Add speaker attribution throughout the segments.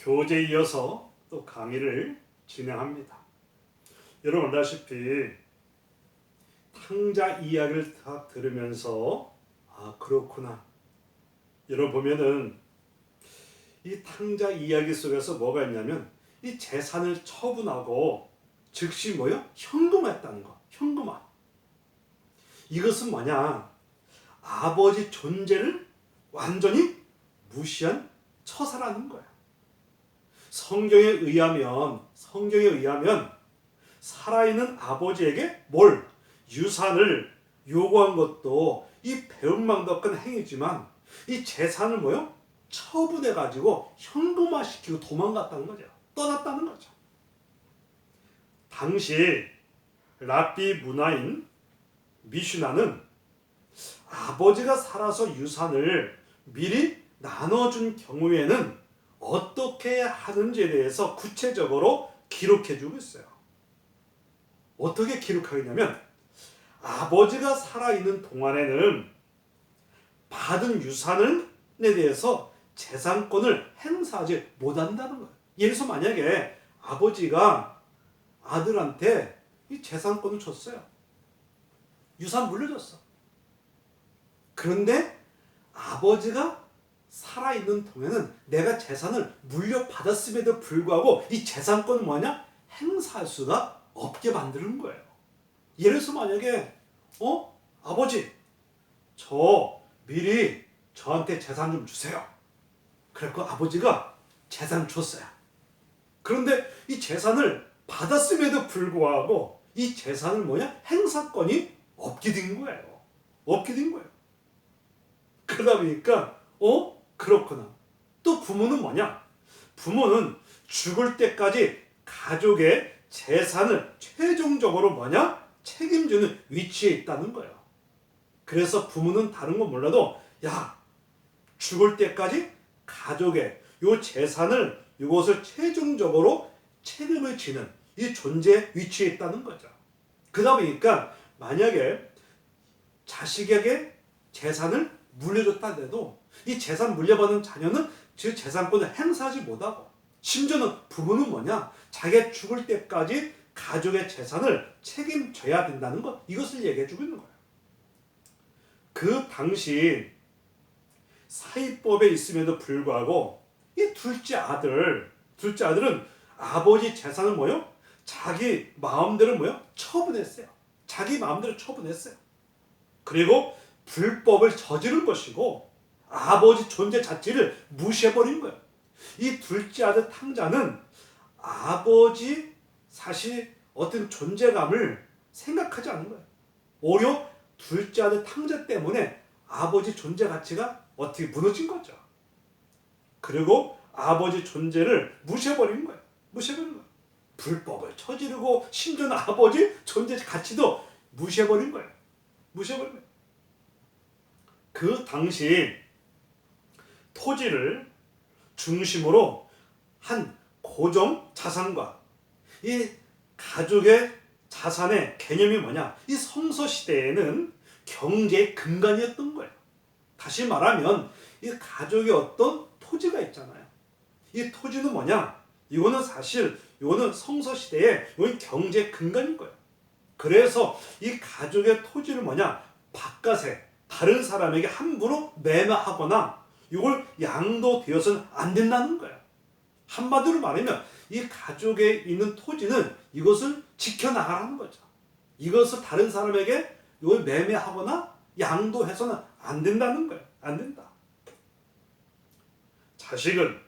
Speaker 1: 교재에 이어서 또 강의를 진행합니다. 여러분 알다시피 탕자 이야기를 다 들으면서 그렇구나. 여러분 보면은 이 탕자 이야기 속에서 뭐가 있냐면 이 재산을 처분하고 즉시 뭐요? 현금화했다는 거. 현금화. 이것은 뭐냐? 아버지 존재를 완전히 무시한 처사라는 거야. 성경에 의하면 살아있는 아버지에게 유산을 요구한 것도 이 배은망덕한 행위지만 이 재산을 뭐요? 처분해 가지고 현금화시키고 도망갔다는 거죠. 떠났다는 거죠. 당시 랍비 문화인 미슈나는 아버지가 살아서 유산을 미리 나눠준 경우에는 어떻게 하는지에 대해서 구체적으로 기록해주고 있어요. 어떻게 기록하겠냐면 아버지가 살아있는 동안에는 받은 유산에 대해서 재산권을 행사하지 못한다는 거예요. 예를 들어서 만약에 아버지가 아들한테 이 재산권을 줬어요. 유산 물려줬어. 그런데 아버지가 살아있는 동안에는 내가 재산을 물려받았음에도 불구하고 이 재산권은 뭐냐? 행사할 수가 없게 만드는 거예요. 예를 들어서 만약에 아버지 저 미리 저한테 재산 좀 주세요. 그래서 아버지가 재산 줬어요. 그런데 이 재산을 받았음에도 불구하고 이 재산을 뭐냐? 행사권이 없게 된 거예요. 없게 된 거예요. 그러다 보니까 그렇구나. 또 부모는 뭐냐? 부모는 죽을 때까지 가족의 재산을 최종적으로 뭐냐? 책임지는 위치에 있다는 거예요. 그래서 부모는 다른 건 몰라도 죽을 때까지 가족의 요 재산을 이것을 최종적으로 책임을 지는 이 존재 위치에 있다는 거죠. 그러다 보니까 만약에 자식에게 재산을 물려줬다 해도 이 재산 물려받은 자녀는 그 재산권을 행사하지 못하고 심지어는 부모는 뭐냐? 자기가 죽을 때까지 가족의 재산을 책임져야 된다는 것, 이것을 얘기해주고 있는 거예요. 그 당시 사위법에 있음에도 불구하고 이 둘째 아들은 아버지 재산을 자기 마음대로 처분했어요. 자기 마음대로 처분했어요. 그리고 불법을 저지른 것이고 아버지 존재 자체를 무시해버린 거예요. 이 둘째 아들 탕자는 아버지 사실 어떤 존재감을 생각하지 않는 거예요. 오히려 둘째 아들 탕자 때문에 아버지 존재 가치가 어떻게 무너진 거죠. 그리고 아버지 존재를 무시해버린 거예요. 무시해버린 거예요. 불법을 저지르고 심지어는 아버지 존재 가치도 무시해버린 거예요. 무시해버린 거예요. 그 당시 토지를 중심으로 한 고정 자산과 이 가족의 자산의 개념이 뭐냐? 이 성서시대에는 경제의 근간이었던 거예요. 다시 말하면 이 가족의 어떤 토지가 있잖아요. 이 토지는 뭐냐? 이거는 성서시대의 이건 경제의 근간인 거예요. 그래서 이 가족의 토지를 바깥에 다른 사람에게 함부로 매매하거나 이걸 양도되어서는 안 된다는 거예요. 한마디로 말하면 이 가족에 있는 토지는 이것을 지켜나가라는 거죠. 이것을 다른 사람에게 이걸 매매하거나 양도해서는 안 된다는 거예요. 안 된다. 자식은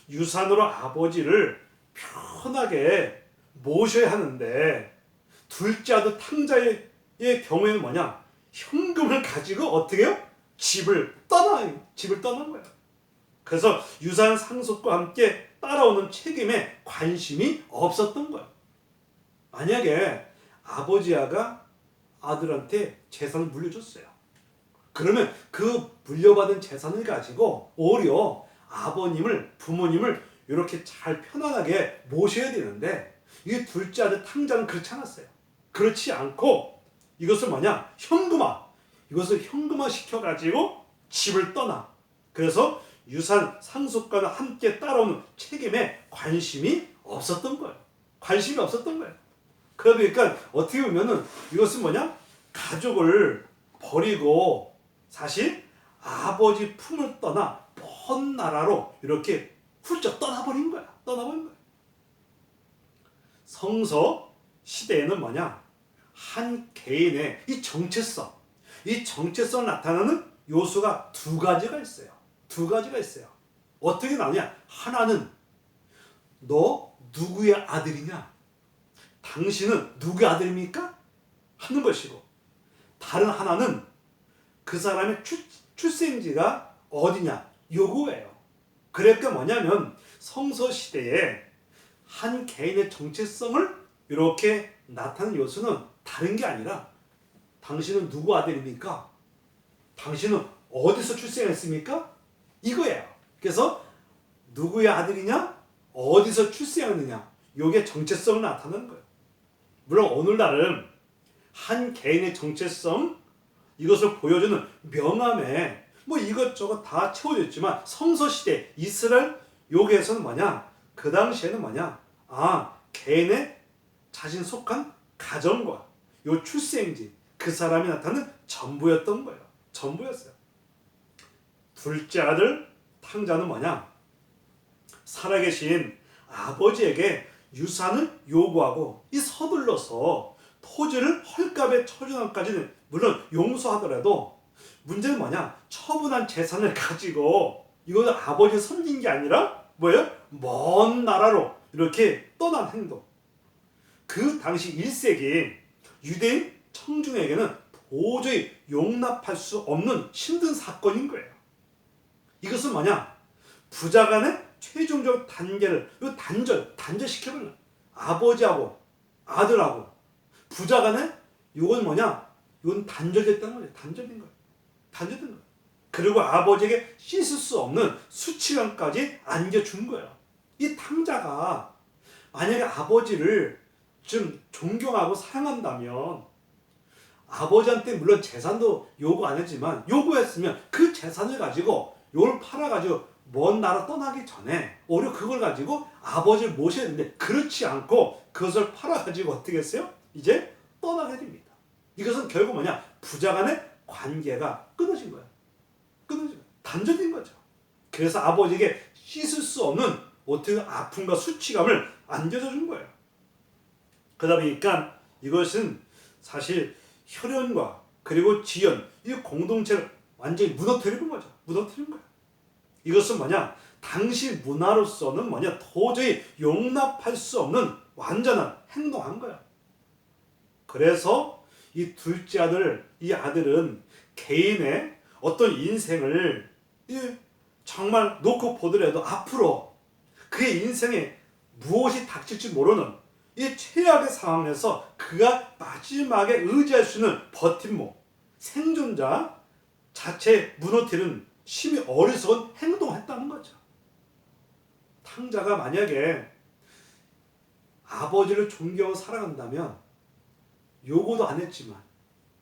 Speaker 1: 유산으로 아버지를 편하게 모셔야 하는데 둘째 아들 탕자의 경우에는 현금을 가지고 어떻게 해요? 집을 떠난 거예요. 그래서 유산 상속과 함께 따라오는 책임에 관심이 없었던 거예요. 만약에 아버지가 아들한테 재산을 물려줬어요. 그러면 그 물려받은 재산을 가지고 오히려 부모님을 이렇게 잘 편안하게 모셔야 되는데 이 둘째 아들 탕자는 그렇지 않았어요. 그렇지 않고 이것을 이것을 현금화 시켜가지고 집을 떠나. 그래서 유산 상속과는 함께 따라오는 책임에 관심이 없었던 거예요. 관심이 없었던 거예요. 그러니까 어떻게 보면은 이것은 뭐냐? 가족을 버리고 사실 아버지 품을 떠나 먼 나라로 이렇게 훌쩍 떠나버린 거야. 떠나버린 거야. 성서 시대에는 뭐냐? 한 개인의 이 정체성을 나타내는 요소가 두 가지가 있어요. 두 가지가 있어요. 어떻게 나오냐? 하나는 너 누구의 아들이냐? 당신은 누구의 아들입니까? 하는 것이고, 다른 하나는 그 사람의 출생지가 어디냐? 요거예요. 그러니까 뭐냐면 성서 시대에 한 개인의 정체성을 이렇게 나타내는 요소는 다른 게 아니라 당신은 누구 아들입니까? 당신은 어디서 출생했습니까? 이거예요. 그래서 누구의 아들이냐? 어디서 출생했느냐? 이게 정체성을 나타내는 거예요. 물론 오늘날은 한 개인의 정체성 이것을 보여주는 명함에 뭐 이것저것 다 채워졌지만 성서시대 이스라엘 요괴에서는 뭐냐? 그 당시에는 뭐냐? 개인의 자신 속한 가정과 요 출생지 그 사람이 나타나는 전부였던 거예요. 전부였어요. 둘째 아들 탕자는 뭐냐? 살아계신 아버지에게 유산을 요구하고 이 서둘러서 토지를 헐값에 처분함까지는 물론 용서하더라도 문제는 뭐냐? 처분한 재산을 가지고 이거는 아버지 섬긴 게 아니라 뭐예요? 먼 나라로 이렇게 떠난 행동. 그 당시 1세기 유대인 청중에게는 도저히 용납할 수 없는 힘든 사건인 거예요. 이것은 뭐냐? 부자 간의 최종적 단계를 단절시켜버리는 아버지하고 아들하고 부자 간의 이건 뭐냐? 이건 단절됐다는 거예요. 단절된 거예요. 그리고 아버지에게 씻을 수 없는 수치감까지 안겨준 거예요. 이 탕자가 만약에 아버지를 좀 존경하고 사랑한다면 아버지한테 물론 재산도 요구 안 했지만 요구했으면 그 재산을 가지고 이걸 팔아가지고 먼 나라 떠나기 전에 오히려 그걸 가지고 아버지를 모셔야 되는데 그렇지 않고 그것을 팔아가지고 어떻게 했어요? 이제 떠나게 됩니다. 이것은 결국 뭐냐? 부자 간의 관계가 끊어진 거야. 단절된 거죠. 그래서 아버지에게 씻을 수 없는 어떻게 아픔과 수치감을 안겨줘 준 거예요. 그러다 보니까 이것은 사실 혈연과 그리고 지연 이 공동체를 완전히 무너뜨리는 거죠. 무너뜨린 거예요. 이것은 뭐냐? 당시 문화로서는 뭐냐? 도저히 용납할 수 없는 완전한 행동한 거야. 그래서 이 둘째 아들, 이 아들은 개인의 어떤 인생을 정말 놓고 보더라도 앞으로 그의 인생에 무엇이 닥칠지 모르는 이 최악의 상황에서 그가 마지막에 의지할 수 있는 버팀목, 생존자 자체 무너뜨리는 심히 어리석은 행동을 했다는 거죠. 탕자가 만약에 아버지를 존경하고 사랑한다면 요구도 안 했지만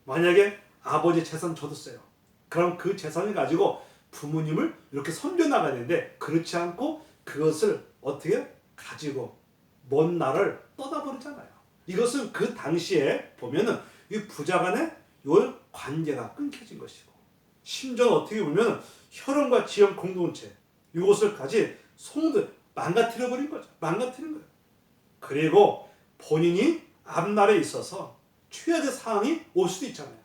Speaker 1: 만약에 아버지 재산 줬어요. 그럼 그 재산을 가지고 부모님을 이렇게 섬겨나가야 되는데 그렇지 않고 그것을 어떻게 가지고 먼 나라를 떠나버리잖아요. 이것은 그 당시에 보면은 이 부자 간의 요 관계가 끊겨진 것이고 심지어 어떻게 보면 혈연과 지연 공동체 이것을까지 망가뜨려버린 거죠. 망가뜨린 거예요. 그리고 본인이 앞날에 있어서 최악의 상황이 올 수도 있잖아요.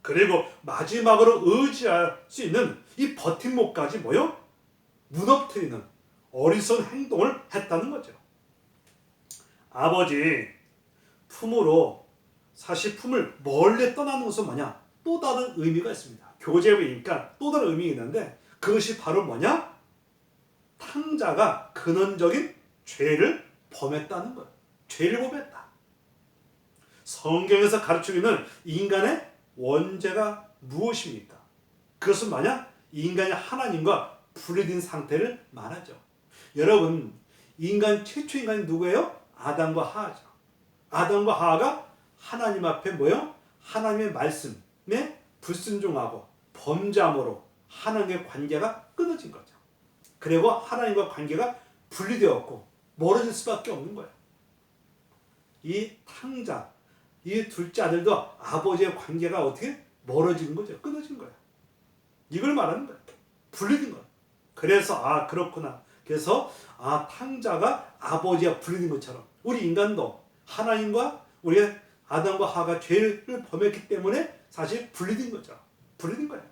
Speaker 1: 그리고 마지막으로 의지할 수 있는 이 버팀목까지 무너뜨리는 어리석은 행동을 했다는 거죠. 아버지 품으로 사실 품을 멀리 떠나는 것은 뭐냐? 또 다른 의미가 있습니다. 교재에 보니까 또 다른 의미가 있는데 그것이 바로 뭐냐? 탕자가 근원적인 죄를 범했다는 거예요. 죄를 범했다. 성경에서 가르치는 인간의 원죄가 무엇입니까? 그것은 뭐냐? 인간이 하나님과 분리된 상태를 말하죠. 여러분, 최초 인간이 누구예요? 아담과 하하죠. 아담과 하하가 하나님 앞에 하나님의 말씀에 불순종하고 범죄함으로 하나님의 관계가 끊어진 거죠. 그리고 하나님과 관계가 분리되었고 멀어질 수밖에 없는 거예요. 이 탕자, 이 둘째 아들도 아버지의 관계가 어떻게 멀어지는 거죠. 끊어진 거예요. 이걸 말하는 거예요. 분리된 거예요. 그래서 그렇구나. 그래서 탕자가 아버지와 분리된 것처럼 우리 인간도 하나님과 우리가 아담과 하와가 죄를 범했기 때문에 사실 분리된 거죠. 분리된 거예요.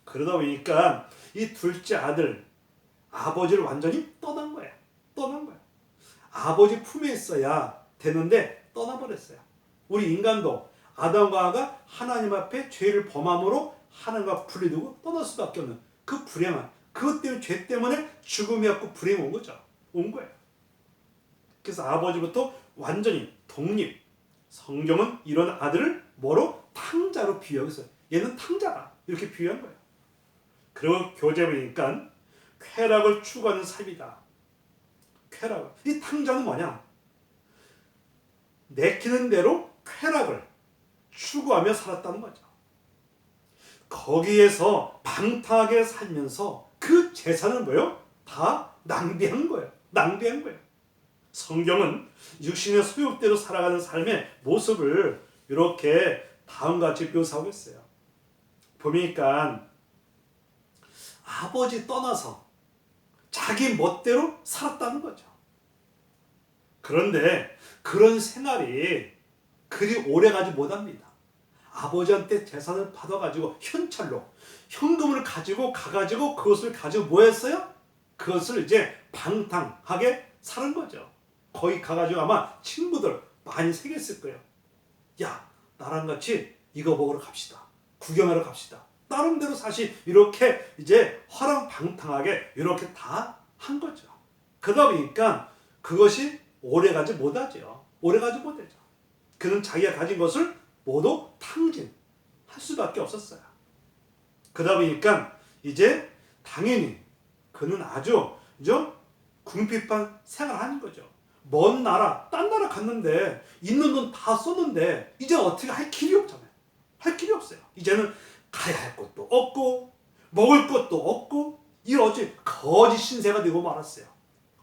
Speaker 1: 그러다 보니까 이 둘째 아들 아버지를 완전히 떠난 거예요. 떠난 거예요. 아버지 품에 있어야 되는데 떠나버렸어요. 우리 인간도 아담과 하와가 하나님 앞에 죄를 범함으로 하나님과 분리되고 떠날 수밖에 없는 그 불행한 그것 때문에 죄 때문에 죽음이 왔고 불행이 온 거죠. 온 거예요. 그래서 아버지부터 완전히 독립. 성경은 이런 아들을 뭐로? 탕자로 비유했어요. 얘는 탕자다. 이렇게 비유한 거예요. 그리고 교재 보니까 쾌락을 추구하는 삶이다. 쾌락을. 이 탕자는 뭐냐? 내키는 대로 쾌락을 추구하며 살았다는 거죠. 거기에서 방탕하게 살면서 그 재산을 뭐요? 다 낭비한 거예요. 낭비한 거예요. 성경은 육신의 소욕대로 살아가는 삶의 모습을 이렇게 다음과 같이 묘사하고 있어요. 보니까 아버지 떠나서 자기 멋대로 살았다는 거죠. 그런데 그런 생활이 그리 오래가지 못합니다. 아버지한테 재산을 받아가지고 현찰로 현금을 가지고 가가지고 그것을 가지고 뭐 했어요? 그것을 이제 방탕하게 사는 거죠. 거기 가가지고 아마 친구들 많이 새겼을 거예요. 야, 나랑 같이 이거 먹으러 갑시다. 구경하러 갑시다. 나름대로 사실 이렇게 이제 허랑방탕하게 이렇게 다 한 거죠. 그러다 보니까 그것이 오래가지 못하죠. 오래가지 못하죠. 그는 자기가 가진 것을 모두 탕진할 수밖에 없었어요. 그러다 보니까 이제 당연히 그는 아주 궁핍한 생활하는 거죠. 먼 나라, 딴 나라 갔는데 있는 돈 다 썼는데 이제 어떻게 할 길이 없잖아요. 할 길이 없어요. 이제는 가야 할 곳도 없고 먹을 것도 없고 이 어찌 거짓 신세가 되고 말았어요.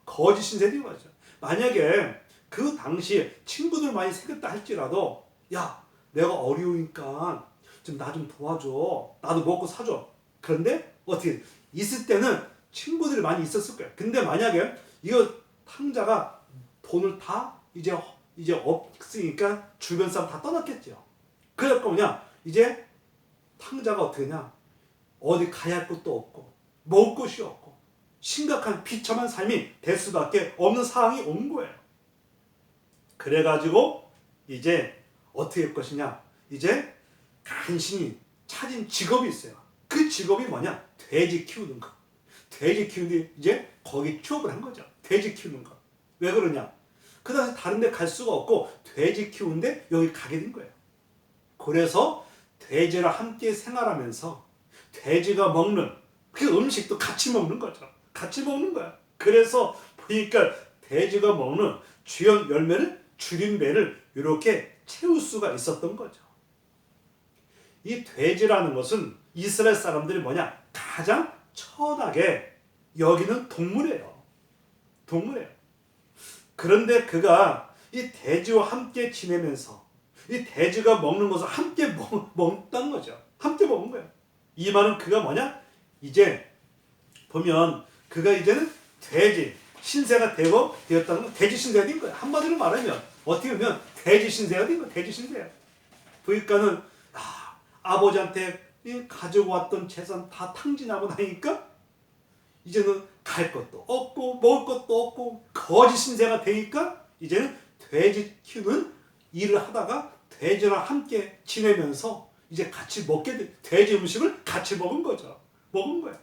Speaker 1: 거짓 신세 되고 말았죠. 만약에 그 당시에 친구들 많이 생겼다 할지라도 야, 내가 어려우니까 좀 나 좀 도와줘. 나도 먹고 사줘. 그런데 어떻게 있을 때는 친구들이 많이 있었을 거예요. 근데 만약에 이거 탕자가 돈을 다 이제 없으니까 주변 사람 다 떠났겠죠. 그러니까 뭐냐? 이제 탕자가 어떻게 하냐? 어디 가야 할 곳도 없고 먹을 곳이 없고 심각한 비참한 삶이 될 수밖에 없는 상황이 온 거예요. 그래가지고 이제 어떻게 할 것이냐? 이제 간신히 찾은 직업이 있어요. 그 직업이 뭐냐? 돼지 키우는 거. 돼지 키우는데 이제 거기 취업을 한 거죠. 돼지 키우는 거. 왜 그러냐? 그 당시 다른 데 갈 수가 없고 돼지 키우는데 여기 가게 된 거예요. 그래서 돼지랑 함께 생활하면서 돼지가 먹는 그 음식도 같이 먹는 거죠. 같이 먹는 거야. 그래서 보니까 돼지가 먹는 주연 열매를 줄임배를 이렇게 채울 수가 있었던 거죠. 이 돼지라는 것은 이스라엘 사람들이 뭐냐? 가장 천하게 여기는 동물이에요. 동물이에요. 그런데 그가 이 돼지와 함께 지내면서 이 돼지가 먹는 것을 함께 먹었다는 거죠. 함께 먹은 거예요. 이 말은 그가 뭐냐? 이제 보면 그가 이제는 돼지 신세가 되었다는 건 돼지 신세가 된 거예요. 한마디로 말하면 어떻게 보면 돼지 신세가 된 거예요. 돼지 신세야. 그러니까는 아버지한테 가지고 왔던 재산 다 탕진하고 나니까 이제는 갈 것도 없고 먹을 것도 없고 거지 신세가 되니까 이제는 돼지 키우는 일을 하다가 돼지랑 함께 지내면서 이제 같이 먹게 돼. 돼지 음식을 같이 먹은 거죠. 먹은 거예요.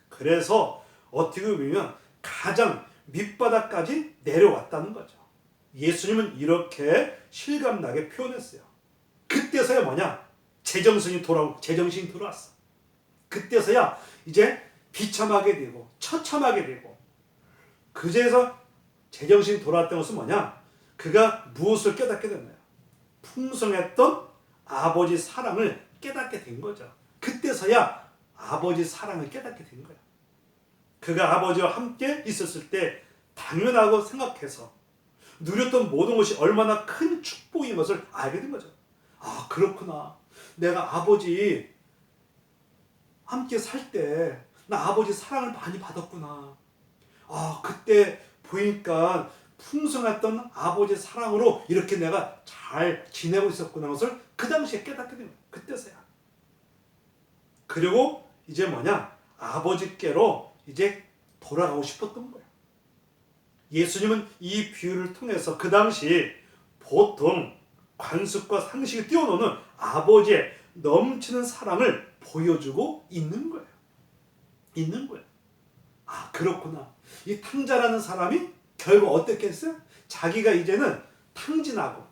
Speaker 1: 그래서 어떻게 보면 가장 밑바닥까지 내려왔다는 거죠. 예수님은 이렇게 실감나게 표현했어요. 그때서야 뭐냐? 제정신이 돌아왔어. 그때서야 이제 비참하게 되고 처참하게 되고 그제서 제정신이 돌아왔던 것은 뭐냐? 그가 무엇을 깨닫게 됐나요? 풍성했던 아버지 사랑을 깨닫게 된 거죠. 그때서야 아버지 사랑을 깨닫게 된 거야. 그가 아버지와 함께 있었을 때 당연하고 생각해서 누렸던 모든 것이 얼마나 큰 축복인 것을 알게 된 거죠. 아, 그렇구나. 내가 아버지 함께 살 때 나 아버지 사랑을 많이 받았구나. 아, 그때 보니까 풍성했던 아버지 사랑으로 이렇게 내가 잘 지내고 있었구나 것을 그 당시에 깨닫게 된 거예요. 그때서야. 그리고 이제 뭐냐? 아버지께로 이제 돌아가고 싶었던 거예요. 예수님은 이 비유를 통해서 그 당시 보통 관습과 상식을 뛰어넘는 아버지의 넘치는 사랑을 보여주고 있는 거예요. 있는 거예요. 아, 그렇구나. 이 탕자라는 사람이 결국 어떻게 했어요? 자기가 이제는 탕진하고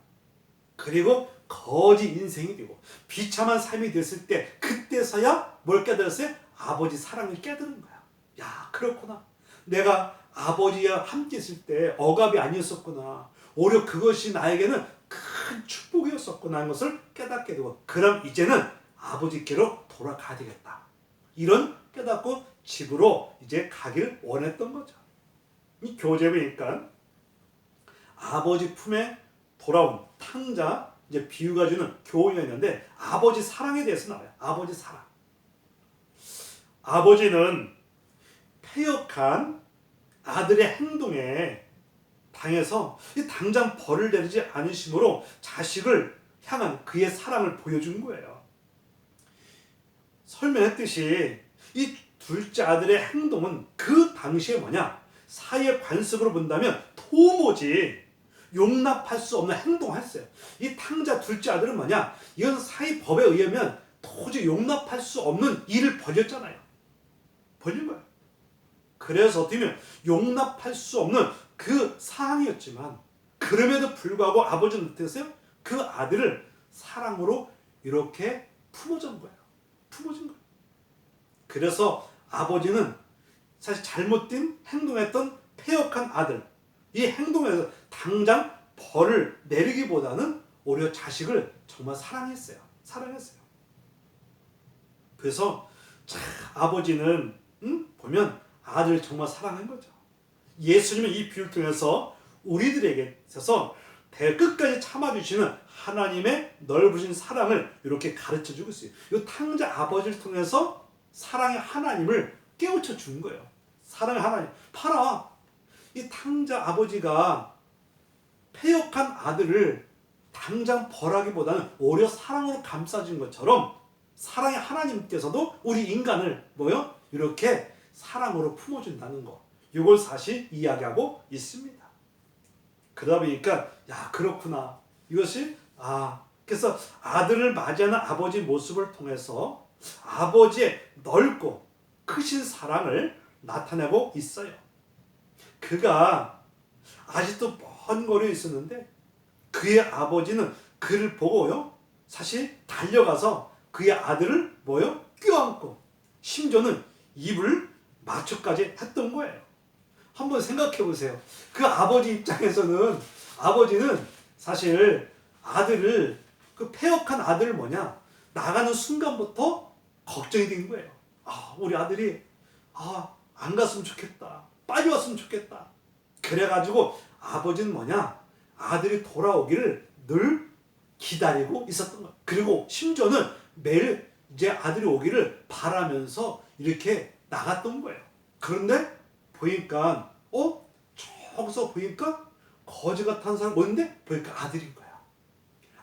Speaker 1: 그리고 거지 인생이 되고 비참한 삶이 됐을 때 그때서야 뭘 깨달았어요? 아버지 사랑을 깨달은 거야. 야, 그렇구나. 내가 아버지와 함께 있을 때 억압이 아니었었구나. 오히려 그것이 나에게는 큰 축복이었었구나 하는 것을 깨닫게 되고 그럼 이제는 아버지께로 돌아가야 되겠다. 이런 깨닫고 집으로 이제 가기를 원했던 거죠. 이 교재 보니까 아버지 품에 돌아온 탕자 이제 비유가 주는 교훈이 있는데 아버지 사랑에 대해서 나와요. 아버지 사랑. 아버지는 패역한 아들의 행동에 당해서 당장 벌을 내리지 않으심으로 자식을 향한 그의 사랑을 보여준 거예요. 설명했듯이 이 둘째 아들의 행동은 그 당시에 뭐냐? 사회 관습으로 본다면 도무지 용납할 수 없는 행동을 했어요. 이 탕자 둘째 아들은 뭐냐? 이건 사회 법에 의하면 도저히 용납할 수 없는 일을 벌였잖아요. 벌린 거예요. 그래서 어떻게 보면 용납할 수 없는 그 상황이었지만 그럼에도 불구하고 아버지는 어떻게 했어요? 그 아들을 사랑으로 이렇게 품어준 거예요. 품어준 거예요. 그래서 아버지는 사실 잘못된 행동했던 패역한 아들 이 행동에서 당장 벌을 내리기보다는 오히려 자식을 정말 사랑했어요. 사랑했어요. 그래서 아버지는 보면 아들을 정말 사랑한 거죠. 예수님은 이 비유를 통해서 우리들에게 있어서 끝까지 참아주시는 하나님의 넓으신 사랑을 이렇게 가르쳐주고 있어요. 이 탕자 아버지를 통해서 사랑의 하나님을 깨우쳐 준 거예요. 사랑의 하나님. 봐라. 이 탕자 아버지가 패역한 아들을 당장 벌하기보다는 오히려 사랑으로 감싸준 것처럼 사랑의 하나님께서도 우리 인간을 이렇게 사랑으로 품어준다는 거. 이걸 사실 이야기하고 있습니다. 그러다 보니까 야, 그렇구나. 이것이 그래서 아들을 맞이하는 아버지 모습을 통해서 아버지의 넓고 크신 사랑을 나타내고 있어요. 그가 아직도 먼 거리에 있었는데 그의 아버지는 그를 보고요. 사실 달려가서 그의 아들을 껴안고 심지어는 입을 맞춰까지 했던 거예요. 한번 생각해 보세요. 그 아버지 입장에서는 아버지는 사실 아들을 그 패역한 아들을 나가는 순간부터 걱정이 된 거예요. 우리 아들이 안 갔으면 좋겠다. 빨리 왔으면 좋겠다. 그래가지고 아버지는 아들이 돌아오기를 늘 기다리고 있었던 거예요. 그리고 심지어는 매일 이제 아들이 오기를 바라면서 이렇게 나갔던 거예요. 그런데 보니까 저기서 보니까 거지 같은 사람 뭔데? 보니까 아들인 거야.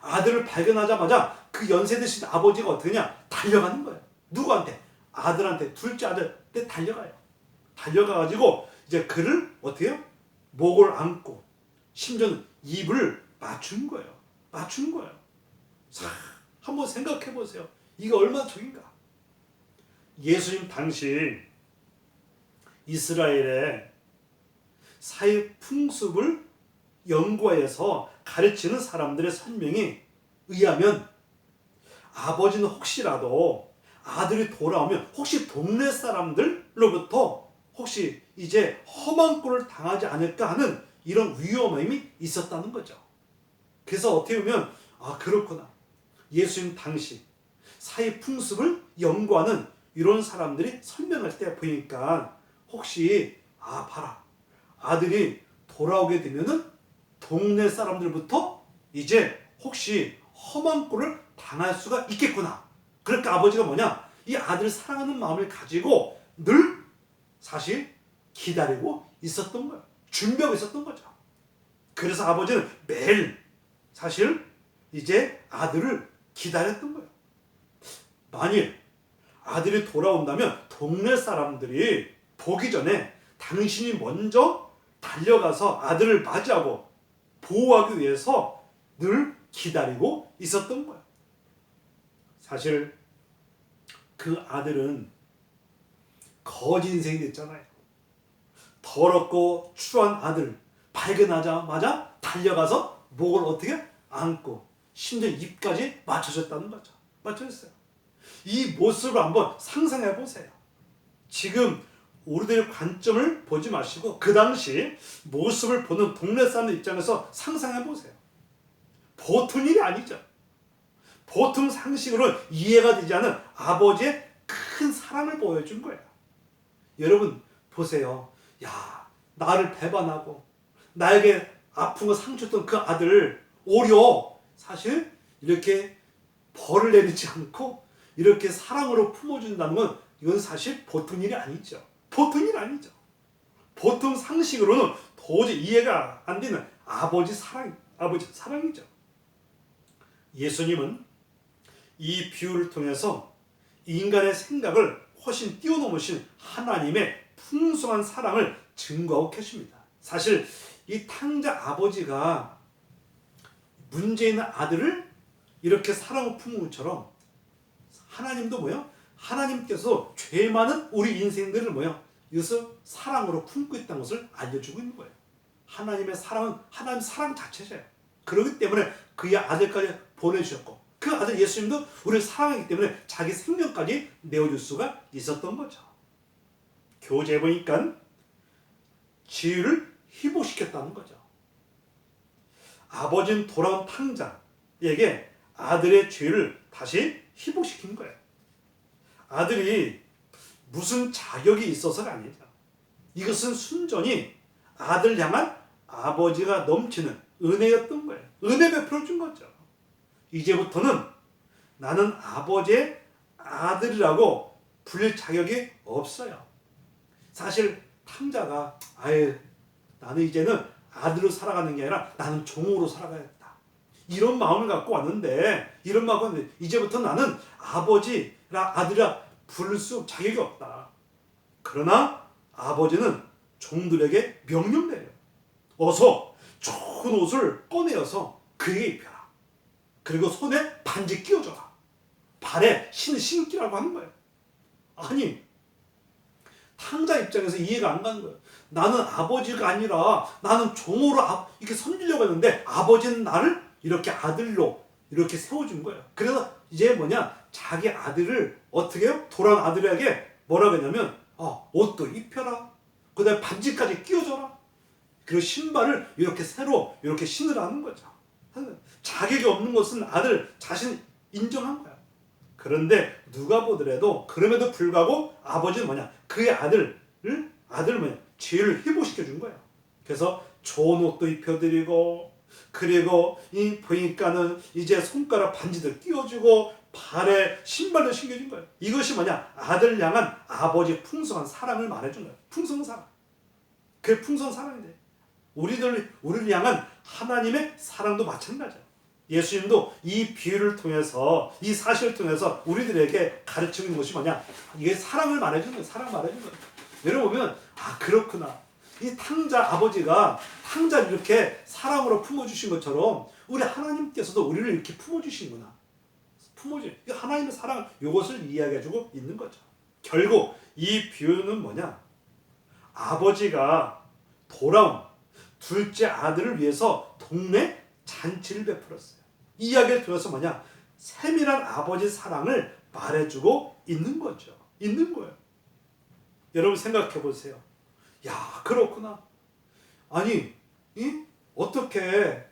Speaker 1: 아들을 발견하자마자 그 연세 드신 아버지가 어떻게 하냐? 달려가는 거예요. 누구한테? 아들한테, 둘째 아들한테 달려가요. 달려가가지고 이제 그를 어떻게 해요? 목을 안고 심지어는 입을 맞춘 거예요. 맞춘 거예요. 자, 한번 생각해 보세요. 이게 얼마나 좋은가? 예수님 당시 이스라엘의 사회 풍습을 연구해서 가르치는 사람들의 설명에 의하면 아버지는 혹시라도 아들이 돌아오면 혹시 동네 사람들로부터 혹시 이제 험한 꼴을 당하지 않을까 하는 이런 위험함이 있었다는 거죠. 그래서 어떻게 보면 그렇구나. 예수님 당시 사회 풍습을 연구하는 이런 사람들이 설명할 때 보니까 혹시 봐라, 아들이 돌아오게 되면은 동네 사람들부터 이제 혹시 험한 꼴을 당할 수가 있겠구나. 그러니까 아버지가 뭐냐, 이 아들을 사랑하는 마음을 가지고 늘 사실 기다리고 있었던 거예요. 준비하고 있었던 거죠. 그래서 아버지는 매일 사실 이제 아들을 기다렸던 거예요. 만일 아들이 돌아온다면 동네 사람들이 보기 전에 당신이 먼저 달려가서 아들을 맞이하고 보호하기 위해서 늘 기다리고 있었던 거예요. 사실 그 아들은 거지 인생이 됐잖아요. 더럽고 추한 아들 발견하자마자 달려가서 목을 어떻게 안고 심지어 입까지 맞춰줬다는 거죠. 맞춰줬어요. 이 모습을 한번 상상해 보세요. 지금 우리들의 관점을 보지 마시고 그 당시 모습을 보는 동네 사람들 입장에서 상상해 보세요. 보통 일이 아니죠. 보통 상식으로 이해가 되지 않은 아버지의 큰 사랑을 보여준 거예요. 여러분 보세요. 야, 나를 배반하고 나에게 아픈 거 상처 줬던 그 아들 오히려 사실 이렇게 벌을 내리지 않고 이렇게 사랑으로 품어준다는 건 이건 사실 보통 일이 아니죠. 보통 일이 아니죠. 보통 상식으로는 도저히 이해가 안 되는 아버지 사랑이죠. 예수님은 이 비유를 통해서 인간의 생각을 훨씬 뛰어넘으신 하나님의 풍성한 사랑을 증거하고 계십니다. 사실 이 탕자 아버지가 문제 있는 아들을 이렇게 사랑을 품은 것처럼 하나님도 뭐요? 하나님께서 죄 많은 우리 인생들을 뭐요? 이것을 사랑으로 품고 있다는 것을 알려주고 있는 거예요. 하나님의 사랑은 하나님 사랑 자체예요. 그렇기 때문에 그의 아들까지 보내주셨고 그 아들 예수님도 우리를 사랑하기 때문에 자기 생명까지 내어줄 수가 있었던 거죠. 교재에 보니까 지위를 희복시켰다는 거죠. 아버지는 돌아온 탕자에게 아들의 죄를 다시 희복시킨 거예요. 아들이 무슨 자격이 있어서가 아니죠. 이것은 순전히 아들 향한 아버지가 넘치는 은혜였던 거예요. 은혜 베풀어 준 거죠. 이제부터는 나는 아버지의 아들이라고 불릴 자격이 없어요. 사실 탕자가 나는 이제는 아들로 살아가는 게 아니라 나는 종으로 살아가야겠다. 이런 마음을 갖고 왔는데 이제부터 나는 아버지라 아들이라 부를 수 자격이 없다. 그러나 아버지는 종들에게 명령내요. 어서 좋은 옷을 꺼내어서 그에게 입혀라. 그리고 손에 반지 끼워줘라. 발에 신을 신기라고 하는 거예요. 아니, 탕자 입장에서 이해가 안 가는 거예요. 나는 아버지가 아니라 나는 종으로 이렇게 섬기려고 했는데 아버지는 나를 이렇게 아들로 이렇게 세워준 거예요. 그래서 이제 자기 아들을 어떻게 해요? 돌아온 아들에게 뭐라고 했냐면 옷도 입혀라. 그 다음에 반지까지 끼워줘라. 그리고 신발을 이렇게 새로 이렇게 신으라는 거죠. 자격이 없는 것은 아들 자신 인정한 거야. 그런데 누가 보더라도 그럼에도 불구하고 아버지는 그의 아들을 죄를 회복시켜 준 거예요. 그래서 좋은 옷도 입혀드리고 그리고 보니까는 이제 손가락 반지도 끼워주고 발에 신발도 신겨준 거예요. 이것이 아들 향한 아버지의 풍성한 사랑을 말해준 거예요. 풍성한 사랑. 그게 풍성한 사랑인데 우리를 향한 하나님의 사랑도 마찬가지예요. 예수님도 이 비유를 통해서 이 사실을 통해서 우리들에게 가르치고 있는 것이 이게 사랑을 말해주는 거예요. 사랑 말해주는 거예요. 여러분 보면 그렇구나. 이 탕자 아버지가 탕자를 이렇게 사랑으로 품어주신 것처럼 우리 하나님께서도 우리를 이렇게 품어주시는구나. 하나님의 사랑 이것을 이야기해주고 있는 거죠. 결국 이 비유는 아버지가 돌아온 둘째 아들을 위해서 동네 잔치를 베풀었어요. 이 이야기를 들어서 세밀한 아버지 사랑을 말해주고 있는 거죠. 있는 거예요. 여러분 생각해 보세요. 야, 그렇구나. 아니, 어떻게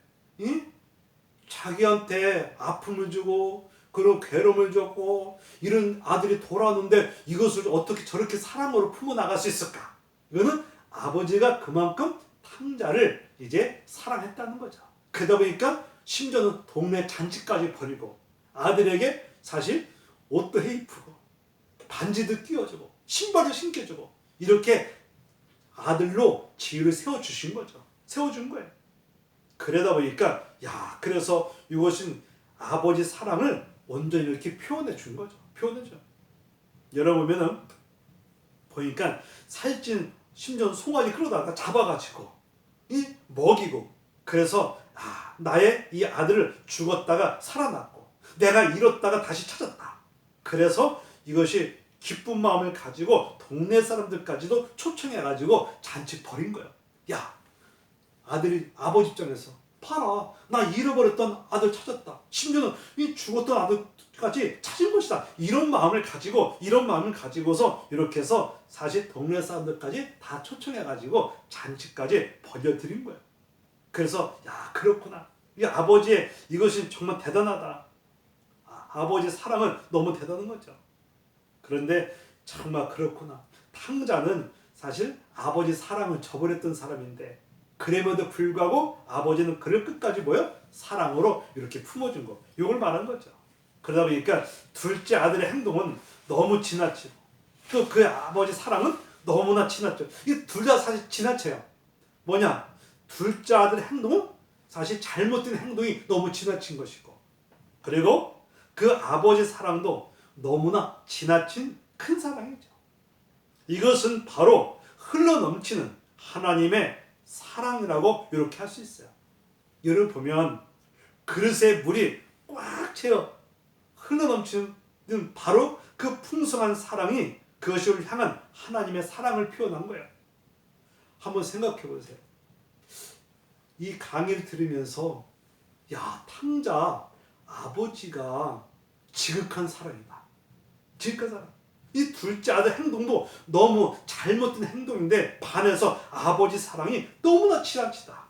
Speaker 1: 자기한테 아픔을 주고 그런 괴로움을 줬고 이런 아들이 돌아오는데 이것을 어떻게 저렇게 사랑으로 품어 나갈 수 있을까? 이거는 아버지가 그만큼 탕자를 이제 사랑했다는 거죠. 그러다 보니까 심지어는 동네 잔치까지 벌이고 아들에게 사실 옷도 해입히고 반지도 끼워주고 신발도 신겨주고 이렇게 아들로 지위를 세워주신 거죠. 세워준 거예요. 그러다 보니까 그래서 이것은 아버지 사랑을 온전히 이렇게 표현해 준 거죠. 표현해줘. 여러분 보니까 살찐 심지어 송아지 끌어다가 잡아가지고 먹이고 그래서 나의 이 아들을 죽었다가 살아났고 내가 잃었다가 다시 찾았다. 그래서 이것이 기쁜 마음을 가지고 동네 사람들까지도 초청해가지고 잔치 벌인 거예요. 아들이 아버지 입장에서 봐라, 나 잃어버렸던 아들 찾았다. 심지어는 이 죽었던 아들까지 찾은 것이다. 이런 마음을 가지고서 이렇게 해서 사실 동네 사람들까지 다 초청해가지고 잔치까지 벌려드린 거예요. 그래서 그렇구나. 이 아버지의 이것이 정말 대단하다. 아버지 사랑은 너무 대단한 거죠. 그런데 정말 그렇구나. 탕자는 사실 아버지 사랑을 저버렸던 사람인데 그럼에도 불구하고 아버지는 그를 끝까지 사랑으로 이렇게 품어준 거. 이걸 말한 거죠. 그러다 보니까 둘째 아들의 행동은 너무 지나치고 또 그 아버지 사랑은 너무나 지나쳐. 이 둘 다 사실 지나쳐요. 둘째 아들의 행동은 사실 잘못된 행동이 너무 지나친 것이고 그리고 그 아버지 사랑도 너무나 지나친 큰 사랑이죠. 이것은 바로 흘러넘치는 하나님의 사랑이라고 이렇게 할 수 있어요. 여러분 보면 그릇에 물이 꽉 채워 흘러넘치는 바로 그 풍성한 사랑이 그것을 향한 하나님의 사랑을 표현한 거예요. 한번 생각해 보세요. 이 강의를 들으면서 탕자 아버지가 지극한 사랑이다. 지극한 사랑. 이 둘째 아들 행동도 너무 잘못된 행동인데 반해서 아버지 사랑이 너무나 지나치다.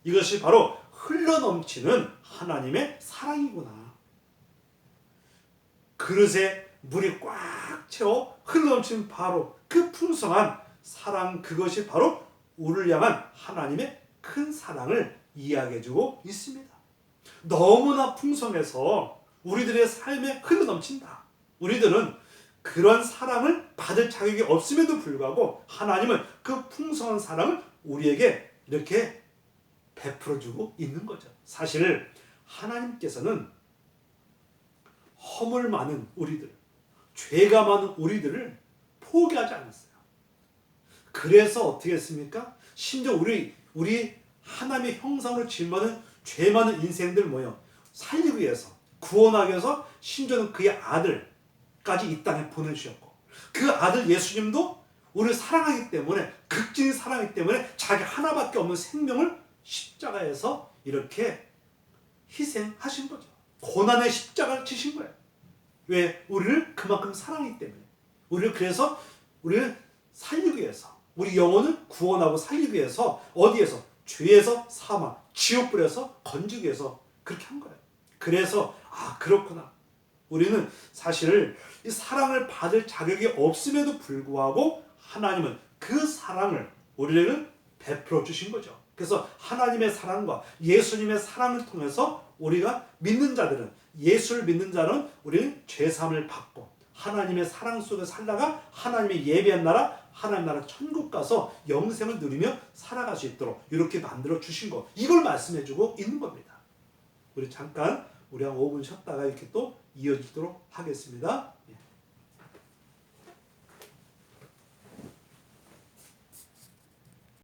Speaker 1: 이것이 바로 흘러넘치는 하나님의 사랑이구나. 그릇에 물이 꽉 채워 흘러넘치는 바로 그 풍성한 사랑, 그것이 바로 우리를 향한 하나님의 큰 사랑을 이야기해주고 있습니다. 너무나 풍성해서 우리들의 삶에 흘러넘친다. 우리들은 그런 사랑을 받을 자격이 없음에도 불구하고 하나님은 그 풍성한 사랑을 우리에게 이렇게 베풀어주고 있는 거죠. 사실 하나님께서는 허물 많은 우리들, 죄가 많은 우리들을 포기하지 않았어요. 그래서 어떻게 했습니까? 심지어 우리 하나님의 형상으로 지음받은 죄 많은 인생들 살리기 위해서, 구원하기 위해서 심지어는 그의 아들까지 이 땅에 보내주셨고 그 아들 예수님도 우리를 사랑하기 때문에, 극진히 사랑하기 때문에 자기 하나밖에 없는 생명을 십자가에서 이렇게 희생하신 거죠. 고난의 십자가를 지신 거예요. 왜? 우리를 그만큼 사랑하기 때문에. 그래서 우리를 살리기 위해서, 우리 영혼을 구원하고 살리기 위해서 어디에서? 죄에서 사망, 지옥불에서 건지기 위해서 그렇게 한 거예요. 그래서 그렇구나. 우리는 사실 이 사랑을 받을 자격이 없음에도 불구하고 하나님은 그 사랑을 우리에게 베풀어 주신 거죠. 그래서 하나님의 사랑과 예수님의 사랑을 통해서 우리가 믿는 자들은, 예수를 믿는 자는 우리는 죄사함을 받고 하나님의 사랑 속에 살다가 하나님의 예비한 나라, 하나님 나라 천국 가서 영생을 누리며 살아갈 수 있도록 이렇게 만들어 주신 거, 이걸 말씀해 주고 있는 겁니다. 우리 잠깐 한 5분 쉬었다가 이렇게 또 이어지도록 하겠습니다.